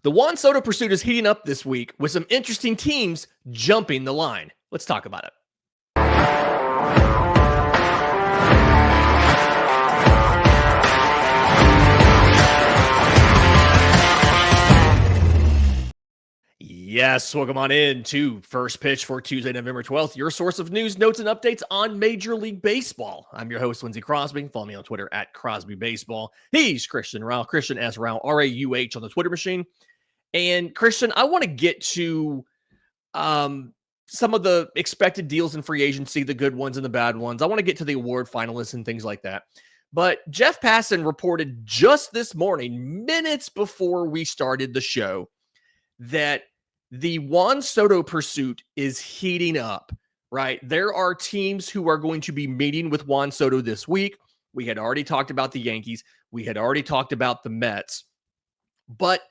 The Juan Soto pursuit is heating up this week with some interesting teams jumping the line. Let's talk about it. Yes, welcome on in to First Pitch for Tuesday, November 12th, your source of news, notes, and updates on Major League Baseball. I'm your host, Lindsay Crosby. Follow me on Twitter at Crosby Baseball. He's Christian Rauh, Christian S. Rauh, R-A-U-H on the Twitter machine. And Christian, I want to get to some of the expected deals in free agency, the good ones and the bad ones. I want to get to the award finalists and things like that. But Jeff Passan reported just this morning, minutes before we started the show, that the Juan Soto pursuit is heating up, right? There are teams who are going to be meeting with Juan Soto this week. We had already talked about the Yankees. We had already talked about the Mets. But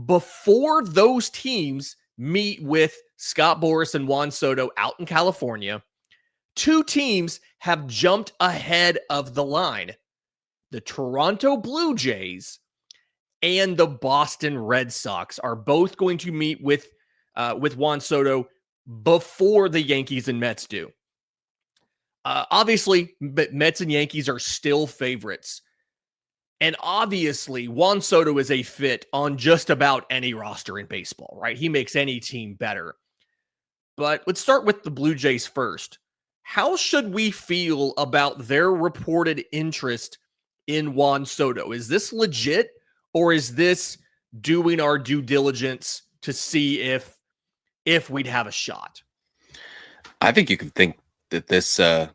before those teams meet with Scott Boras and Juan Soto out in California, two teams have jumped ahead of the line. The Toronto Blue Jays and the Boston Red Sox are both going to meet with Juan Soto before the Yankees and Mets do. Obviously, Mets and Yankees are still favorites. And obviously, Juan Soto is a fit on just about any roster in baseball, right? He makes any team better. But let's start with the Blue Jays first. How should we feel about their reported interest in Juan Soto? Is this legit, or is this doing our due diligence to see if we'd have a shot? I think you can think that that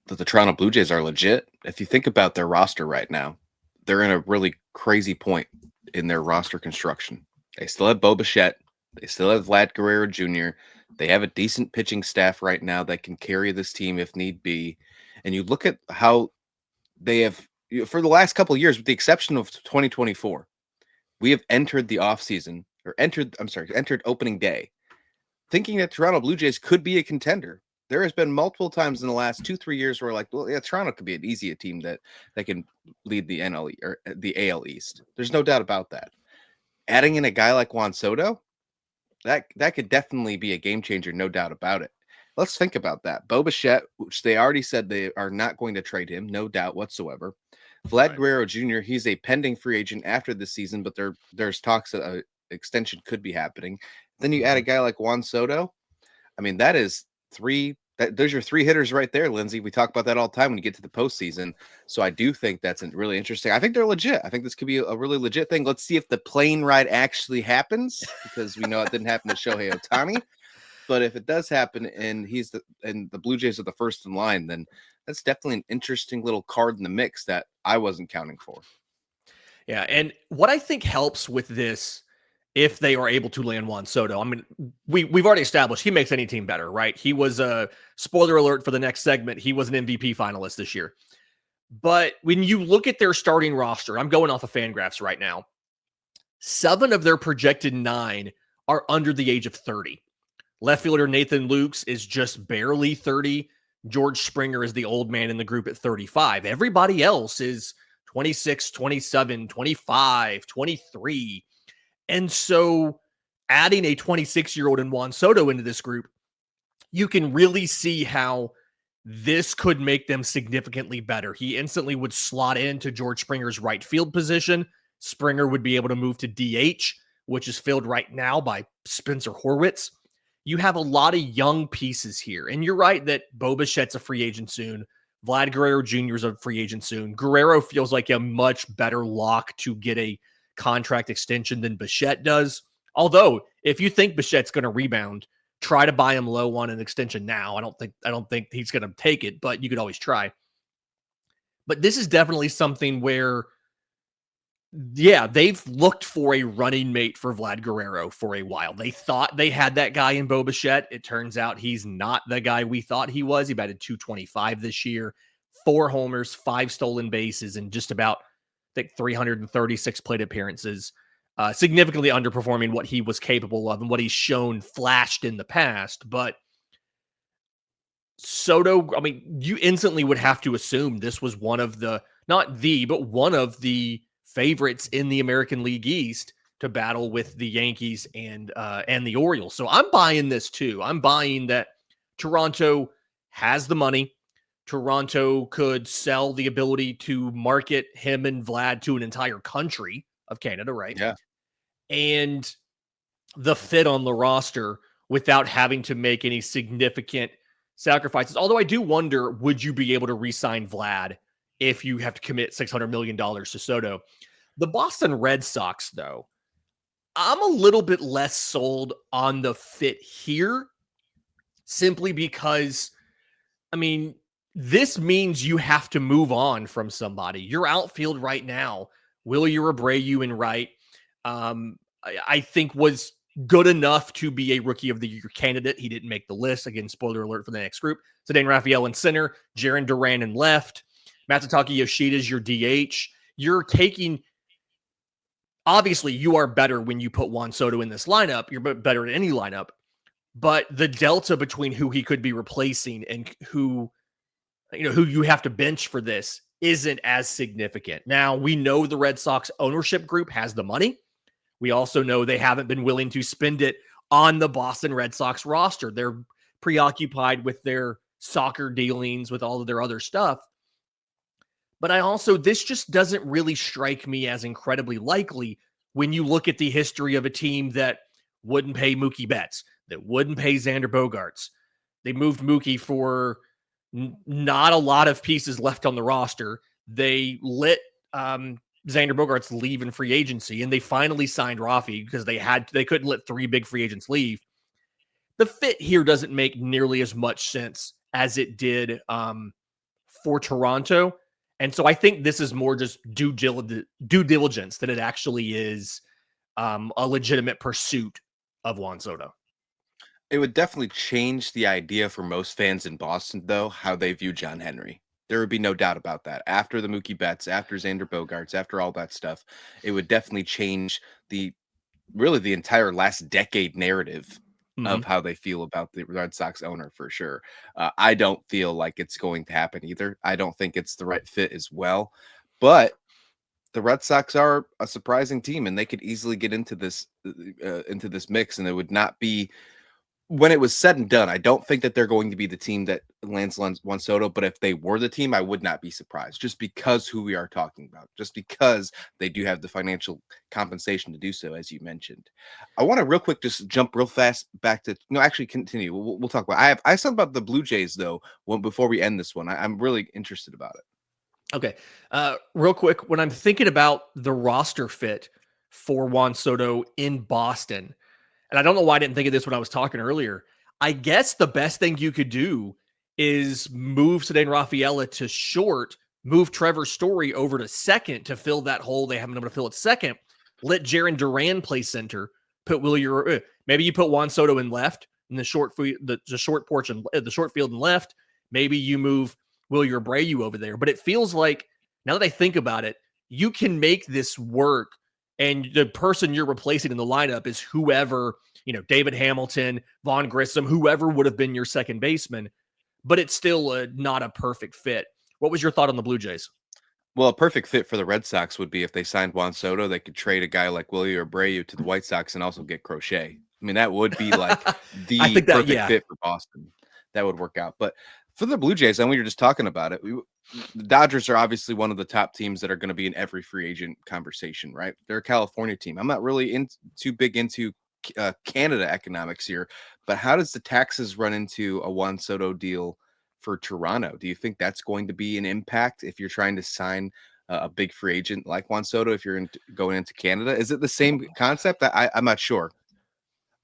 the Toronto Blue Jays are legit. If you think about their roster right now, they're in a really crazy point in their roster construction. They still have Bo Bichette. They still have Vlad Guerrero Jr. They have a decent pitching staff right now that can carry this team if need be. And you look at how they have, for the last couple of years, with the exception of 2024, we have entered the offseason, entered opening day, thinking that Toronto Blue Jays could be a contender. There has been multiple times in the last 2-3 years where, like, well, yeah, Toronto could be an easy team that can lead the NL or the AL East. There's no doubt about that. Adding in a guy like Juan Soto, that could definitely be a game changer, no doubt about it. Let's think about that. Bo Bichette, which they already said they are not going to trade him, no doubt whatsoever. Vlad Guerrero Jr., he's a pending free agent after this season, but there's talks that an extension could be happening. Then you add a guy like Juan Soto. I mean, there's your three hitters right there, Lindsay. We talk about that all the time when you get to the postseason. So I do think that's really interesting. I think they're legit. I think this could be a really legit thing. Let's see if the plane ride actually happens, because we know it didn't happen to Shohei Ohtani. But if it does happen and the Blue Jays are the first in line, then that's definitely an interesting little card in the mix that I wasn't counting for. Yeah, and what I think helps with this, if they are able to land Juan Soto, I mean, we've already established he makes any team better, right? He was a spoiler alert for the next segment. He was an MVP finalist this year. But when you look at their starting roster, I'm going off of Fangraphs right now. 7 of their projected 9 are under the age of 30. Left fielder Nathan Lukes is just barely 30. George Springer is the old man in the group at 35. Everybody else is 26, 27, 25, 23. And so adding a 26-year-old and Juan Soto into this group, you can really see how this could make them significantly better. He instantly would slot into George Springer's right field position. Springer would be able to move to DH, which is filled right now by Spencer Horwitz. You have a lot of young pieces here. And you're right that Bo Bichette's a free agent soon. Vlad Guerrero Jr. is a free agent soon. Guerrero feels like a much better lock to get a contract extension than Bichette does. Although, if you think Bichette's going to rebound, try to buy him low on an extension now. I don't think he's going to take it, but you could always try. But this is definitely something where, yeah, they've looked for a running mate for Vlad Guerrero for a while. They thought they had that guy in Bo Bichette. It turns out he's not the guy we thought he was. He batted .225 this year, 4 homers, 5 stolen bases, and just about, I think, 336 plate appearances. Significantly underperforming what he was capable of and what he's shown flashed in the past. But Soto, I mean, you instantly would have to assume this was one of the, not the, but one of the favorites in the American League East to battle with the Yankees and the Orioles. So I'm buying this too. I'm buying that Toronto has the money. Toronto could sell the ability to market him and Vlad to an entire country of Canada, right? Yeah. And the fit on the roster without having to make any significant sacrifices. Although I do wonder, would you be able to re-sign Vlad if you have to commit $600 million to Soto? The Boston Red Sox, though, I'm a little bit less sold on the fit here, simply because, I mean, this means you have to move on from somebody. Your outfield right now, Willie Abreu in right, I think was good enough to be a Rookie of the Year candidate. He didn't make the list. Again, spoiler alert for the next group. Ceddanne Raphael in center, Jarren Duran in left, Masataka Yoshida is your DH. You're taking, obviously, you are better when you put Juan Soto in this lineup. You're better in any lineup. But the delta between who he could be replacing and who you have to bench for this isn't as significant. Now, we know the Red Sox ownership group has the money. We also know they haven't been willing to spend it on the Boston Red Sox roster. They're preoccupied with their soccer dealings, with all of their other stuff. But this just doesn't really strike me as incredibly likely when you look at the history of a team that wouldn't pay Mookie Betts, that wouldn't pay Xander Bogaerts. They moved Mookie for not a lot of pieces left on the roster. They let Xander Bogaerts leave in free agency, and they finally signed Rauh because they couldn't let three big free agents leave. The fit here doesn't make nearly as much sense as it did for Toronto. And so I think this is more just due diligence than it actually is a legitimate pursuit of Juan Soto. It would definitely change the idea for most fans in Boston, though, how they view John Henry. There would be no doubt about that. After the Mookie Betts, after Xander Bogaerts, after all that stuff, it would definitely change the entire last decade narrative of how they feel about the Red Sox owner, for sure. I don't feel like it's going to happen either. I don't think it's the right fit as well. But the Red Sox are a surprising team, and they could easily get into this mix, and it would not be, when it was said and done, I don't think that they're going to be the team that lands Juan Soto, but if they were the team, I would not be surprised, just because who we are talking about, just because they do have the financial compensation to do so, as you mentioned. I want to real quick just jump real fast back to, no, actually continue. We'll talk about, I have something about the Blue Jays, though, before we end this one. I'm really interested about it. Okay. Real quick, when I'm thinking about the roster fit for Juan Soto in Boston, and I don't know why I didn't think of this when I was talking earlier, I guess the best thing you could do is move Ceddanne Raphael to short, move Trevor Story over to second to fill that hole they haven't been able to fill at second, let Jarren Duran play center, put maybe you put Juan Soto in left in the short porch and the short field and left. Maybe you move Willie Abreu over there. But it feels like, now that I think about it, you can make this work. And the person you're replacing in the lineup is whoever, David Hamilton, Vaughn Grissom, whoever would have been your second baseman. But it's still not a perfect fit. What was your thought on the Blue Jays? Well, a perfect fit for the Red Sox would be if they signed Juan Soto, they could trade a guy like Willie Abreu to the White Sox and also get Crochet. I mean, that would be like the perfect fit for Boston. That would work out. But for the Blue Jays, and we were just talking about it, the Dodgers are obviously one of the top teams that are going to be in every free agent conversation, right? They're a California team. I'm not really too big into Canada economics here, but how does the taxes run into a Juan Soto deal for Toronto? Do you think that's going to be an impact if you're trying to sign a big free agent like Juan Soto, if you're going into Canada? Is it the same concept? I'm not sure.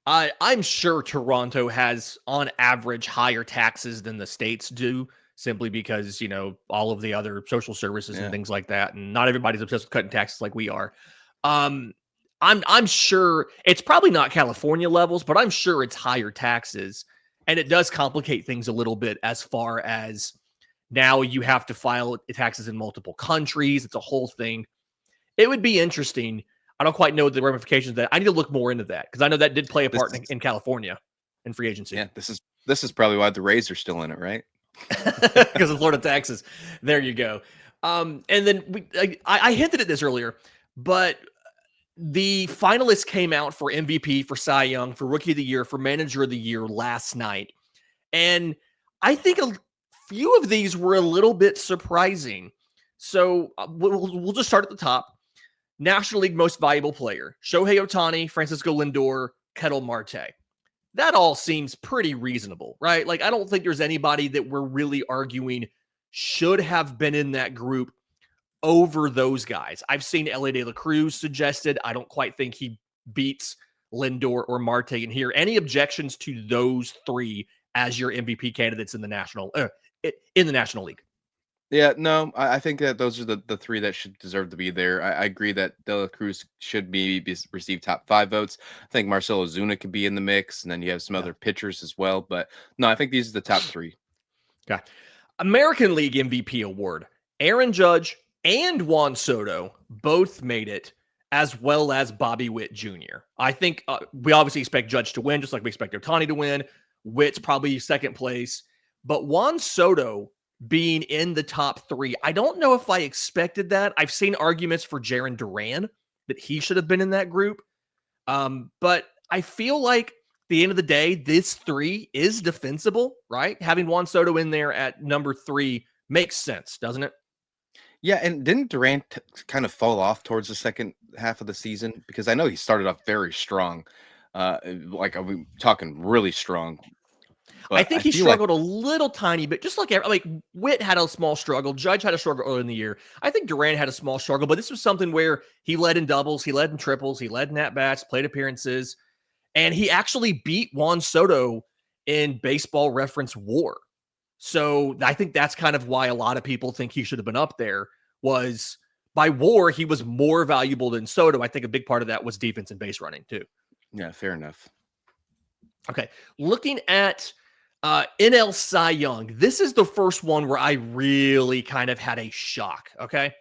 I'm sure Toronto has, on average, higher taxes than the states do, simply because, all of the other social services and things like that. And not everybody's obsessed with cutting taxes like we are. I'm sure it's probably not California levels, but I'm sure it's higher taxes. And it does complicate things a little bit as far as now you have to file taxes in multiple countries. It's a whole thing. It would be interesting. I don't quite know the ramifications of that. I need to look more into that because I know that did play a part in California in free agency. Yeah, this is probably why the Rays are still in it, right? Because of Florida taxes. There you go. And then I hinted at this earlier, but The finalists came out for MVP, for Cy Young, for Rookie of the Year, for Manager of the Year last night. And I think a few of these were a little bit surprising. So we'll just start at the top. National League Most Valuable Player: Shohei Ohtani, Francisco Lindor, Ketel Marte. That all seems pretty reasonable, right? Like, I don't think there's anybody that we're really arguing should have been in that group over those guys. I've seen Elly De La Cruz suggested. I don't quite think he beats Lindor or Marte in here. Any objections to those three as your MVP candidates in the National League? Yeah, no, I think that those are the three that should deserve to be there. I agree that De La Cruz should receive top 5 votes. I think Marcell Ozuna could be in the mix, and then you have some other pitchers as well. But no, I think these are the top 3. Okay. American League MVP award: Aaron Judge and Juan Soto both made it, as well as Bobby Witt Jr. I think we obviously expect Judge to win, just like we expect Ohtani to win. Witt's probably second place. But Juan Soto being in the top 3, I don't know if I expected that. I've seen arguments for Jarren Duran that he should have been in that group. But I feel like at the end of the day, this 3 is defensible, right? Having Juan Soto in there at number 3 makes sense, doesn't it? Yeah, and didn't Durant kind of fall off towards the second half of the season? Because I know he started off very strong. Like, are we talking really strong? But I think he struggled a little tiny bit, just like Witt had a small struggle. Judge had a struggle early in the year. I think Durant had a small struggle, but this was something where he led in doubles, he led in triples, he led in at-bats, plate appearances, and he actually beat Juan Soto in Baseball Reference WAR. So I think that's kind of why a lot of people think he should have been up there. Was by WAR, he was more valuable than Soto. I think a big part of that was defense and base running too. Yeah, fair enough. Okay, looking at NL Cy Young, this is the first one where I really kind of had a shock, okay?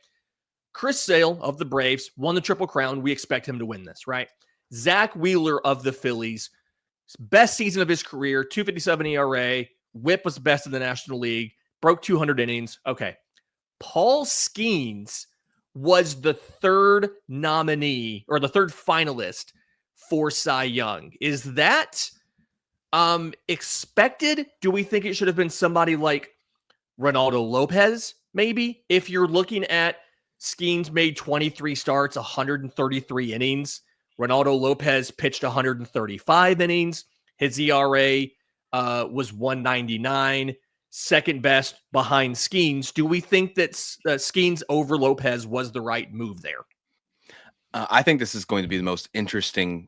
Chris Sale of the Braves won the Triple Crown. We expect him to win this, right? Zach Wheeler of the Phillies, best season of his career, 2.57 ERA. Whip was the best in the National League, broke 200 innings. Okay. Paul Skeens was the third nominee or the third finalist for Cy Young. Is that expected? Do we think it should have been somebody like Ronaldo Lopez, maybe? If you're looking at Skeens made 23 starts, 133 innings. Ronaldo Lopez pitched 135 innings. His ERA was 199, second best behind Skeens. Do we think that Skeens over Lopez was the right move there? I think this is going to be the most interesting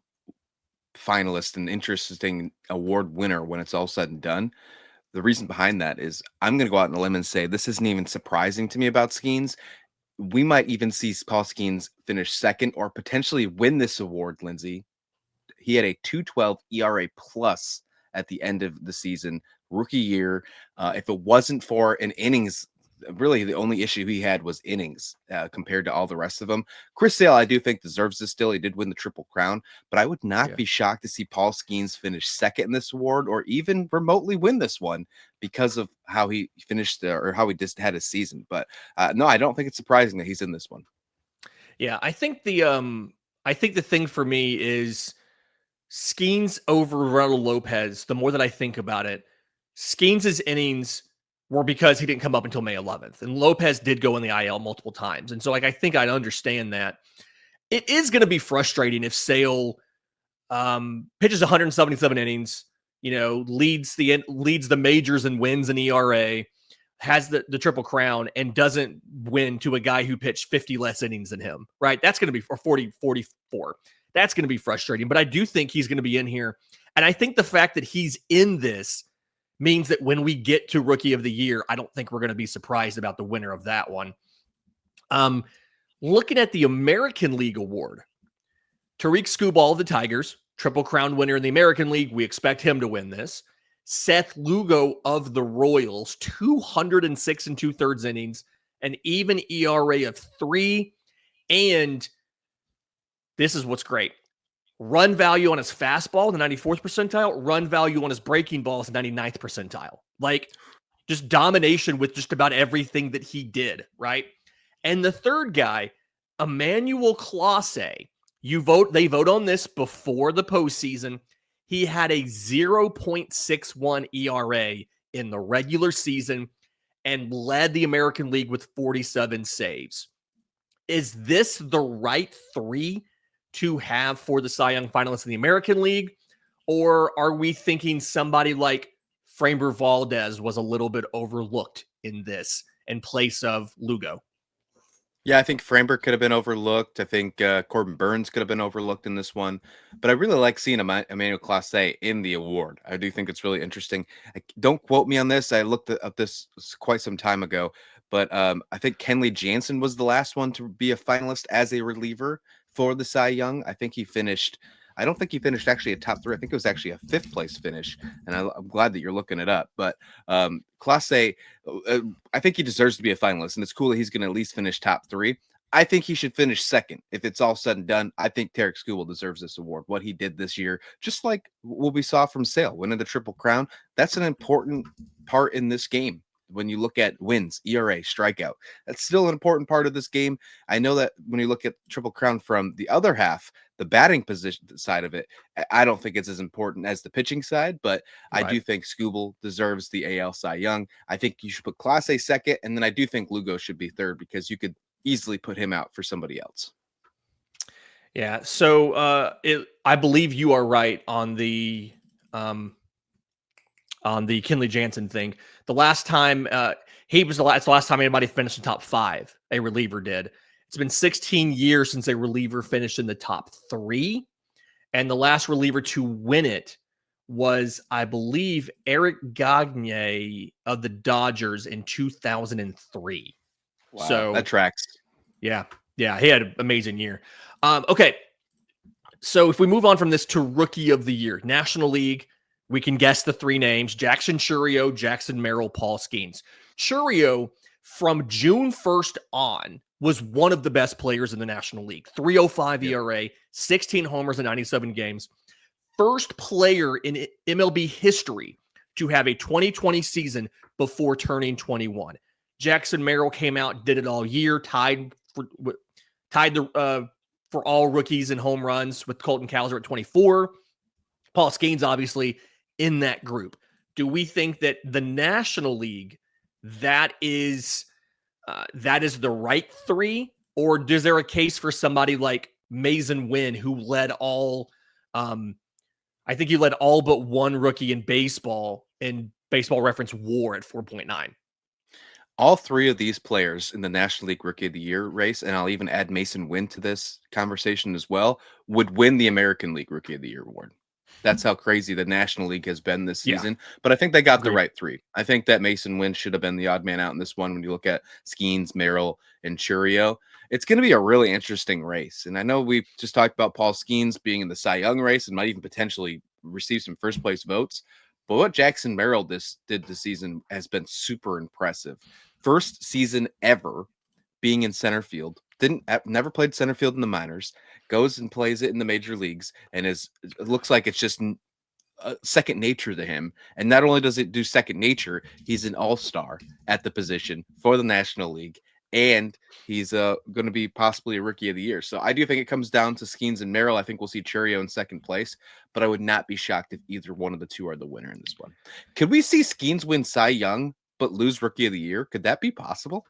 finalist and interesting award winner when it's all said and done. The reason behind that is I'm going to go out on a limb and say this isn't even surprising to me about Skeens. We might even see Paul Skeens finish second or potentially win this award, Lindsay. He had a 2.12 ERA plus at the end of the season, rookie year. If it wasn't for an innings, really the only issue he had was innings compared to all the rest of them. Chris Sale, I do think, deserves this still. He did win the Triple Crown, but I would not be shocked to see Paul Skeens finish second in this award or even remotely win this one because of how he finished or how he just had his season. But no, I don't think it's surprising that he's in this one. Yeah, I think the thing for me is Skeens over Ronaldo Lopez. The more that I think about it, Skeens' innings were because he didn't come up until May 11th, and Lopez did go in the IL multiple times. And so, I think I'd understand that. It is going to be frustrating if Sale pitches 177 innings, leads the majors and wins an ERA, has the Triple Crown, and doesn't win to a guy who pitched 50 less innings than him, right? That's going to be, or 44. That's going to be frustrating, but I do think he's going to be in here. And I think the fact that he's in this means that when we get to Rookie of the Year, I don't think we're going to be surprised about the winner of that one. Looking at the American League Award, Tariq Skubal of the Tigers, Triple Crown winner in the American League. We expect him to win this. Seth Lugo of the Royals, 206 2/3 innings, an even ERA of 3, and this is what's great. Run value on his fastball, the 94th percentile. Run value on his breaking ball is 99th percentile. Like, just domination with just about everything that he did, right? And the third guy, Emmanuel Clase, They vote on this before the postseason. He had a 0.61 ERA in the regular season and led the American League with 47 saves. Is this the right three to have for the Cy Young finalists in the American League? Or are we thinking somebody like Framber Valdez was a little bit overlooked in this in place of Lugo? Yeah, I think Framber could have been overlooked. I think Corbin Burns could have been overlooked in this one. But I really like seeing Emmanuel Clase in the award. I do think it's really interesting. Don't quote me on this. I looked up this quite some time ago. But I think Kenley Jansen was the last one to be a finalist as a reliever for the Cy Young. I don't think he finished actually a top 3. I think it was actually a 5th place finish. And I'm glad that you're looking it up. But Clase, I think he deserves to be a finalist, and it's cool that he's going to at least finish top 3. I think he should finish second. If it's all said and done, I think Tarek Skubal deserves this award. What he did this year, just like what we saw from Sale, winning the Triple Crown, that's an important part in this game. When you look at wins, ERA, strikeout, that's still an important part of this game. I know that when you look at Triple Crown from the other half, the batting position side of it, I don't think it's as important as the pitching side, but right. I do think Skubal deserves the AL Cy Young. I think you should put Clase second, and then I do think Lugo should be third because you could easily put him out for somebody else. Yeah, so I believe you are right on the Kenley Jansen thing. The last time it's the last time anybody finished in top 5, a reliever did. It's been 16 years since a reliever finished in the top 3. And the last reliever to win it was, I believe, Eric Gagne of the Dodgers in 2003. Wow, so that tracks. Yeah, he had an amazing year. Okay, so if we move on from this to Rookie of the Year, National League, we can guess the 3 names: Jackson Chourio, Jackson Merrill, Paul Skeens. Chourio, from June 1st on, was one of the best players in the National League. 3.05 ERA, 16 homers in 97 games. First player in MLB history to have a 2020 season before turning 21. Jackson Merrill came out, did it all year, tied for all rookies in home runs with Colton Cowser at 24. Paul Skeens, obviously, in that group. Do we think that the National League, that is the right 3, or is there a case for somebody like Mason Wynn, who led all? I think he led all but one rookie in Baseball Reference WAR at 4.9. All 3 of these players in the National League Rookie of the Year race, and I'll even add Mason Wynn to this conversation as well, would win the American League Rookie of the Year award. That's how crazy the National League has been this season. Yeah. But I think they got the right 3. I think that Mason Wynn should have been the odd man out in this one when you look at Skeens, Merrill, and Chourio. It's going to be a really interesting race. And I know we just talked about Paul Skeens being in the Cy Young race and might even potentially receive some first place votes. But what Jackson Merrill did this season has been super impressive. First season ever being in center field. Never played center field in the minors, goes and plays it in the major leagues, and it looks like it's just second nature to him. And not only does it do second nature, he's an all-star at the position for the National League, and he's going to be possibly a Rookie of the Year. So I do think it comes down to Skeens and Merrill. I think we'll see Chourio in second place, but I would not be shocked if either one of the 2 are the winner in this one. Could we see Skeens win Cy Young but lose Rookie of the Year? Could that be possible?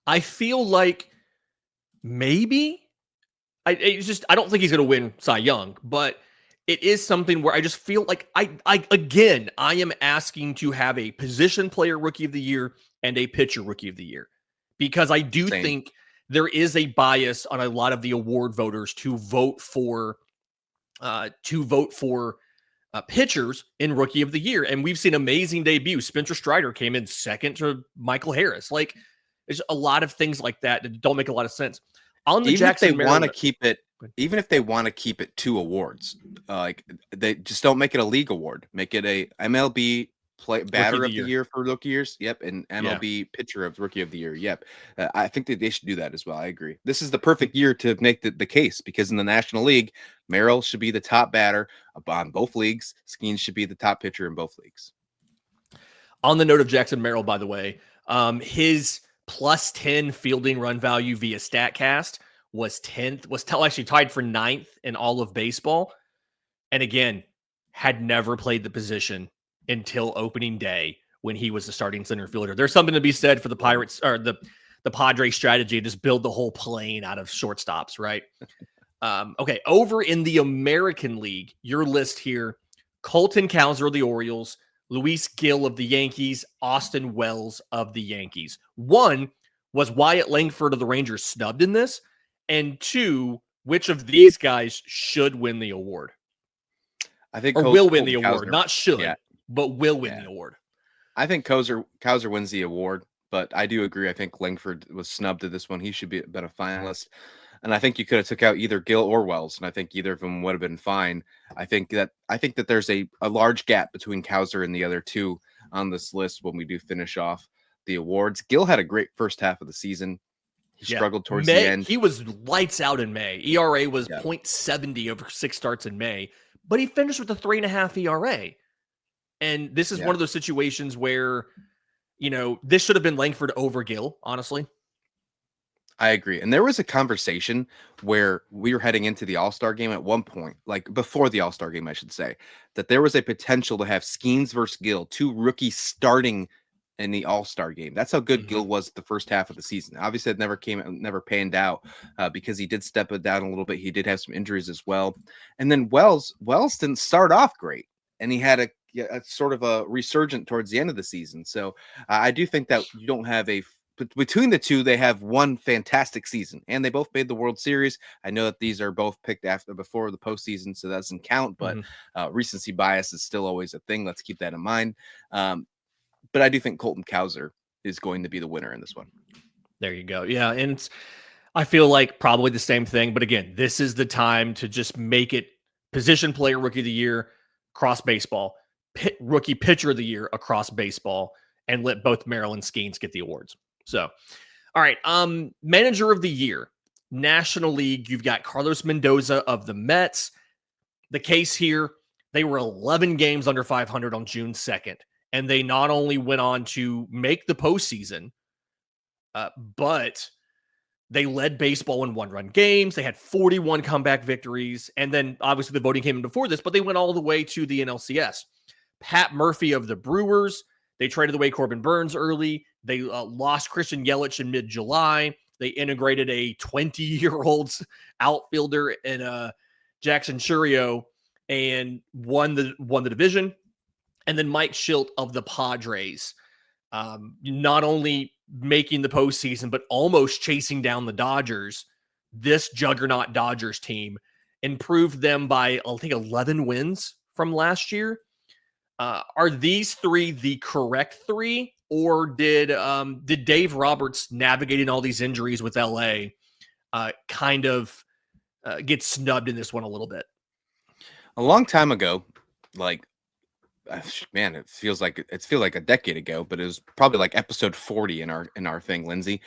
I feel like maybe. I don't think he's going to win Cy Young, but it is something where I just feel like I am asking to have a position player Rookie of the Year and a pitcher Rookie of the Year, because I do think there is a bias on a lot of the award voters to vote for pitchers in Rookie of the Year. And we've seen amazing debuts. Spencer Strider came in second to Michael Harris. Like, there's a lot of things like that don't make a lot of sense. On the even Jackson if they want to keep it, even if they want to keep it 2 awards, like they just don't make it a league award. Make it a MLB batter of the year for rookie years. Yep, and MLB pitcher of Rookie of the Year. Yep, I think that they should do that as well. I agree. This is the perfect year to make the case, because in the National League, Merrill should be the top batter on both leagues. Skeens should be the top pitcher in both leagues. On the note of Jackson Merrill, by the way, his +10 fielding run value via StatCast was 10th, actually tied for 9th in all of baseball. And again, had never played the position until opening day when he was the starting center fielder. There's something to be said for the Pirates or the Padres strategy, just build the whole plane out of shortstops, right? Okay, over in the American League, your list here, Colton Cowser of the Orioles, Luis Gil of the Yankees, Austin Wells of the Yankees. One, was Wyatt Langford of the Rangers snubbed in this? And two, which of these guys should win the award? I think Or will win the award, Cowser, not should, but will win the award. I think Cowser wins the award, but I do agree. I think Langford was snubbed at this one. He should be been a finalist. And I think you could have took out either Gill or Wells, and I think either of them would have been fine. I think that there's a large gap between Cowser and the other two on this list when we do finish off the awards. Gill had a great first half of the season. He struggled towards the end. He was lights out in May. ERA was .70 over 6 starts in May, but he finished with a 3.5 ERA. And this is one of those situations where, this should have been Langford over Gill, honestly. I agree. And there was a conversation where we were heading into the All-Star game at one point, like before the All-Star game, I should say, that there was a potential to have Skeens versus Gill, two rookies starting in the All-Star game. That's how good Gill was the first half of the season. Obviously, it never panned out because he did step it down a little bit. He did have some injuries as well. And then Wells didn't start off great, and he had a sort of a resurgent towards the end of the season. So I do think that you don't have between the two, they have one fantastic season, and they both made the World Series. I know that these are both picked before the postseason, so that doesn't count, but recency bias is still always a thing. Let's keep that in mind. But I do think Colton Cowser is going to be the winner in this one. There you go. Yeah, and I feel like probably the same thing, but again, this is the time to just make it position player rookie of the year across baseball, rookie pitcher of the year across baseball, and let both Maryland Skeens get the awards. So, all right. Manager of the year, National League. You've got Carlos Mendoza of the Mets. The case here, they were 11 games under 500 on June 2nd. And they not only went on to make the postseason, but they led baseball in one-run games. They had 41 comeback victories. And then obviously the voting came in before this, but they went all the way to the NLCS. Pat Murphy of the Brewers. They traded away Corbin Burns early. They lost Christian Yelich in mid-July. They integrated a 20-year-old outfielder in Jackson Churio and won the division. And then Mike Schilt of the Padres, not only making the postseason, but almost chasing down the Dodgers. This juggernaut Dodgers team improved them by, I think, 11 wins from last year. Are these three the correct three, or did Dave Roberts navigating all these injuries with LA kind of get snubbed in this one a little bit? A long time ago, man, it feels like a decade ago, but it was probably like episode 40 in our thing, Lindsay.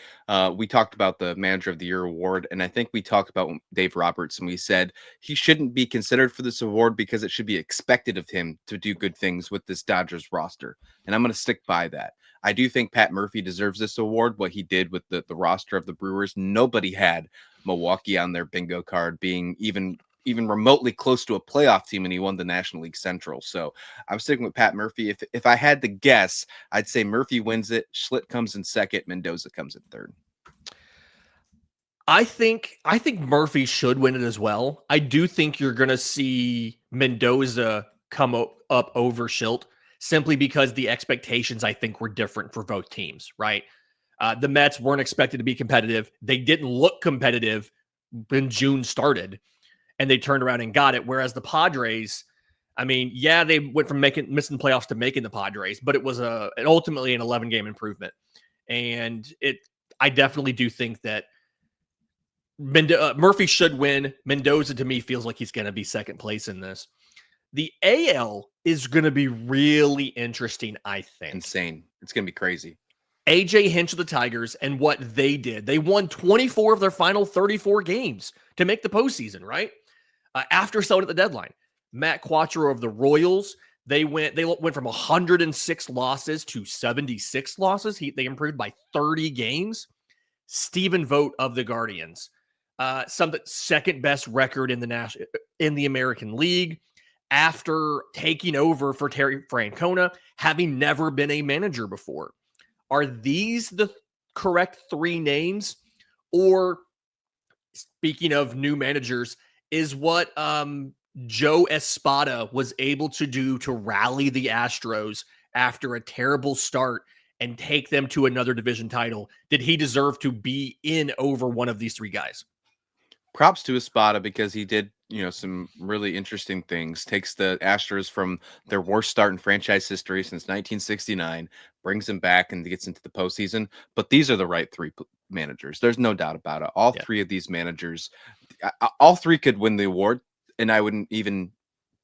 We talked about the Manager of the Year award, and I think we talked about Dave Roberts, and we said he shouldn't be considered for this award because it should be expected of him to do good things with this Dodgers roster. And I'm going to stick by that. I do think Pat Murphy deserves this award, what he did with the roster of the Brewers. Nobody had Milwaukee on their bingo card being even remotely close to a playoff team, and he won the National League Central. So I'm sticking with Pat Murphy. If I had to guess, I'd say Murphy wins it. Schlitt comes in second. Mendoza comes in third. I think Murphy should win it as well. I do think you're going to see Mendoza come up over Schilt simply because the expectations, I think, were different for both teams, right? The Mets weren't expected to be competitive. They didn't look competitive when June started, and they turned around and got it. Whereas the Padres, I mean, yeah, they went from missing playoffs to making the Padres, but it was ultimately an 11-game improvement. And I definitely do think that Murphy should win. Mendoza, to me, feels like he's going to be second place in this. The AL is going to be really interesting, I think. Insane. It's going to be crazy. AJ Hinch of the Tigers and what they did. They won 24 of their final 34 games to make the postseason, right? After selling at the deadline. Matt Quattro of the Royals, they went from 106 losses to 76 losses. They improved by 30 games. Stephen Vogt of the Guardians. some second best record in the American League after taking over for Terry Francona, having never been a manager before. Are these the correct three names? Or speaking of new managers, is what Joe Espada was able to do to rally the Astros after a terrible start and take them to another division title? Did he deserve to be in over one of these three guys? Props to Espada because he did, some really interesting things. Takes the Astros from their worst start in franchise history since 1969, brings them back and gets into the postseason. But these are the right three managers. There's no doubt about it. All three of these managers, all three could win the award, and I wouldn't even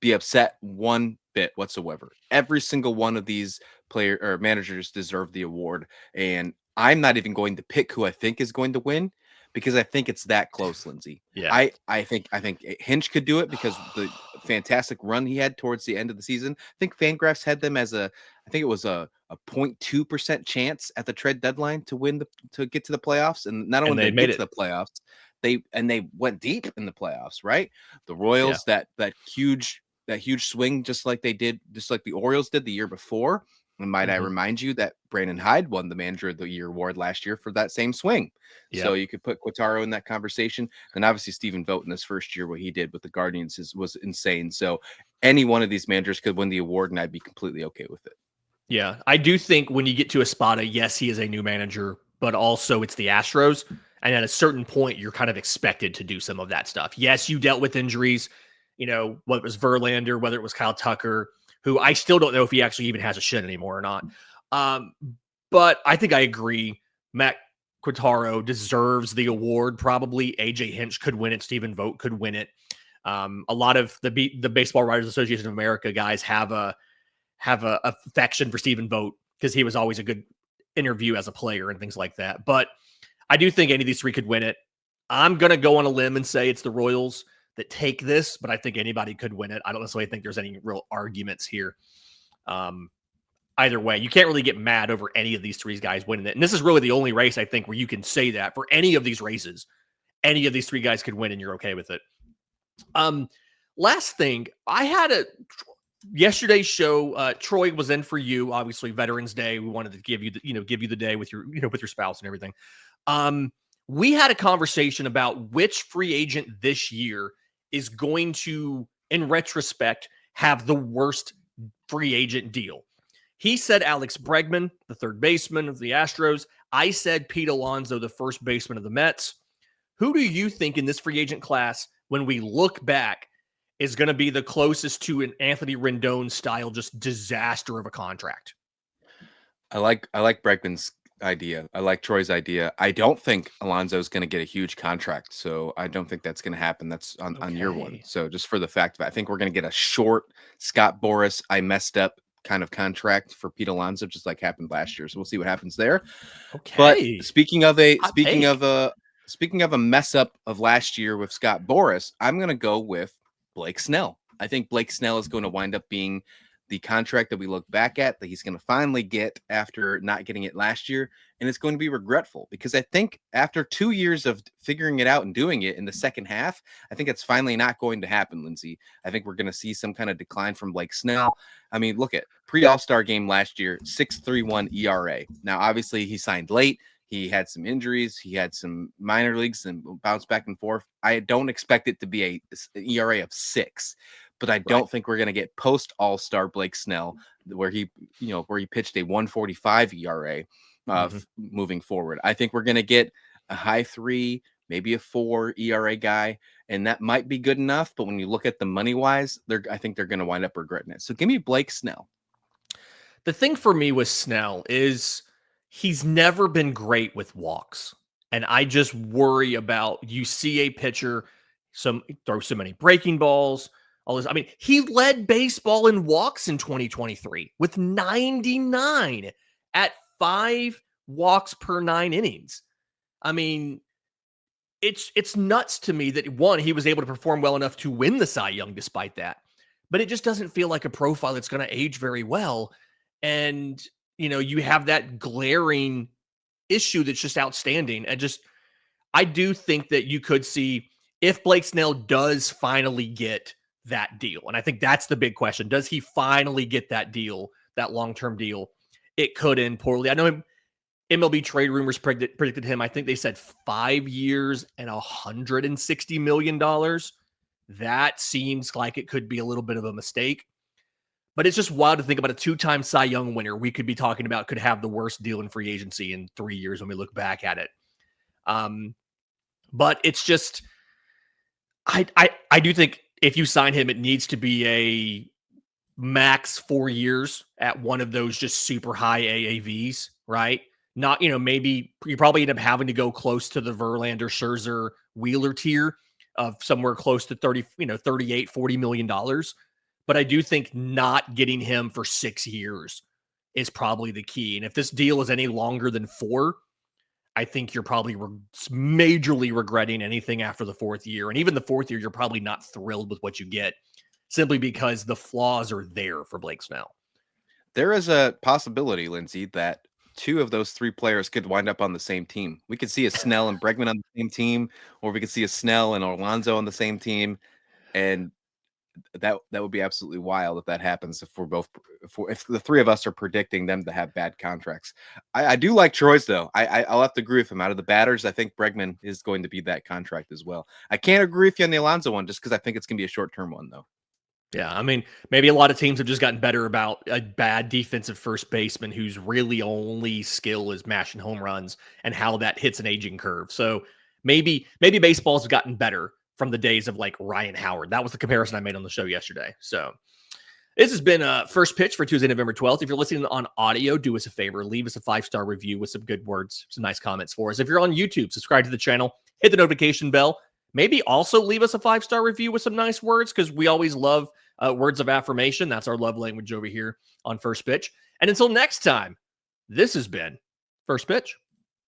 be upset one bit whatsoever. Every single one of these player or managers deserve the award, and I'm not even going to pick who I think is going to win because I think it's that close, Lindsay. Yeah. I think Hinch could do it because the fantastic run he had towards the end of the season. I think Fangraphs had them as I think it was a 0.2% chance at the trade deadline to get to the playoffs, and not only did they get to the playoffs, they went deep in the playoffs, right? The Royals, that huge swing, just like the Orioles did the year before. And might I remind you that Brandon Hyde won the Manager of the Year award last year for that same swing. Yep. So you could put Quintaro in that conversation. And obviously Stephen Vogt in his first year, what he did with the Guardians was insane. So any one of these managers could win the award, and I'd be completely okay with it. Yeah, I do think when you get to Espada, yes, he is a new manager, but also it's the Astros. And at a certain point, you're kind of expected to do some of that stuff. Yes, you dealt with injuries, whether it was Verlander, whether it was Kyle Tucker, who I still don't know if he actually even has a shin anymore or not. But I think I agree. Matt Quintaro deserves the award. Probably AJ Hinch could win it. Stephen Vogt could win it. A lot of the Baseball Writers Association of America guys have a affection for Stephen Vogt because he was always a good interview as a player and things like that. But I do think any of these three could win it. I'm going to go on a limb and say it's the Royals that take this, but I think anybody could win it. I don't necessarily think there's any real arguments here. Either way, you can't really get mad over any of these three guys winning it. And this is really the only race, I think, where you can say that for any of these races, any of these three guys could win and you're okay with it. Last thing, I had yesterday's show, Troy was in for you, obviously Veterans Day. We wanted to give you the day with your, with your spouse and everything. We had a conversation about which free agent this year is going to, in retrospect, have the worst free agent deal. He said Alex Bregman, the third baseman of the Astros. I said Pete Alonso, the first baseman of the Mets. Who do you think in this free agent class, when we look back, is going to be the closest to an Anthony Rendon style, just disaster of a contract? I like Bregman's idea. I like Troy's idea. I don't think Alonso is going to get a huge contract, so I don't think that's going to happen. That's on year one. So just for the fact that I think we're going to get a short Scott Boras, I messed up kind of contract for Pete Alonso, just like happened last year. So we'll see what happens there. Okay. But speaking of a mess up of last year with Scott Boras, I'm going to go with Blake Snell. I think Blake Snell is going to wind up being the contract that we look back at, that he's going to finally get after not getting it last year. And it's going to be regretful because I think after 2 years of figuring it out and doing it in the second half, I think it's finally not going to happen, Lindsay. I think we're going to see some kind of decline from Blake Snell. I mean, look at pre-All-Star game last year, 6.31 ERA. Now, obviously he signed late. He had some injuries. He had some minor leagues and bounced back and forth. I don't expect it to be an ERA of 6. But I don't think we're going to get post All-Star Blake Snell, where he pitched a 1.45 ERA moving forward. I think we're going to get a high 3, maybe a 4 ERA guy, and that might be good enough. But when you look at the money wise, I think they're going to wind up regretting it. So give me Blake Snell. The thing for me with Snell is he's never been great with walks, and I just worry about, you see a pitcher throw so many breaking balls. All this. I mean, he led baseball in walks in 2023 with 99 at 5 walks per 9 innings. I mean, it's nuts to me that, one, he was able to perform well enough to win the Cy Young despite that. But it just doesn't feel like a profile that's going to age very well. And, you have that glaring issue that's just outstanding. And I do think that you could see if Blake Snell does finally get that deal. And I think that's the big question. Does he finally get that deal, that long-term deal? It could end poorly. I know MLB trade rumors predicted him. I think they said 5 years and $160 million. That seems like it could be a little bit of a mistake. But it's just wild to think about a 2-time Cy Young winner we could be talking about could have the worst deal in free agency in 3 years when we look back at it. But it's just, I do think if you sign him, it needs to be a max 4 years at one of those just super high AAVs, right? Not, maybe you probably end up having to go close to the Verlander, Scherzer, Wheeler tier of somewhere close to 38, $40 million. But I do think not getting him for 6 years is probably the key. And if this deal is any longer than 4, I think you're probably majorly regretting anything after the 4th year. And even the 4th year, you're probably not thrilled with what you get simply because the flaws are there for Blake Snell. There is a possibility, Lindsay, that 2 of those 3 players could wind up on the same team. We could see a Snell and Bregman on the same team, or we could see a Snell and Alonso on the same team. And that would be absolutely wild if that happens. If the 3 of us are predicting them to have bad contracts. I do like Troy's though. I'll have to agree with him. Out of the batters, I think Bregman is going to be that contract as well. I can't agree with you on the Alonso one just because I think it's going to be a short-term one though. Yeah, I mean, maybe a lot of teams have just gotten better about a bad defensive first baseman whose really only skill is mashing home runs and how that hits an aging curve. So maybe baseball's gotten better from the days of like Ryan Howard. That was the comparison I made on the show yesterday. So this has been First Pitch for Tuesday, November 12th. If you're listening on audio, do us a favor. Leave us a 5-star review with some good words, some nice comments for us. If you're on YouTube, subscribe to the channel, hit the notification bell. Maybe also leave us a 5-star review with some nice words because we always love words of affirmation. That's our love language over here on First Pitch. And until next time, this has been First Pitch.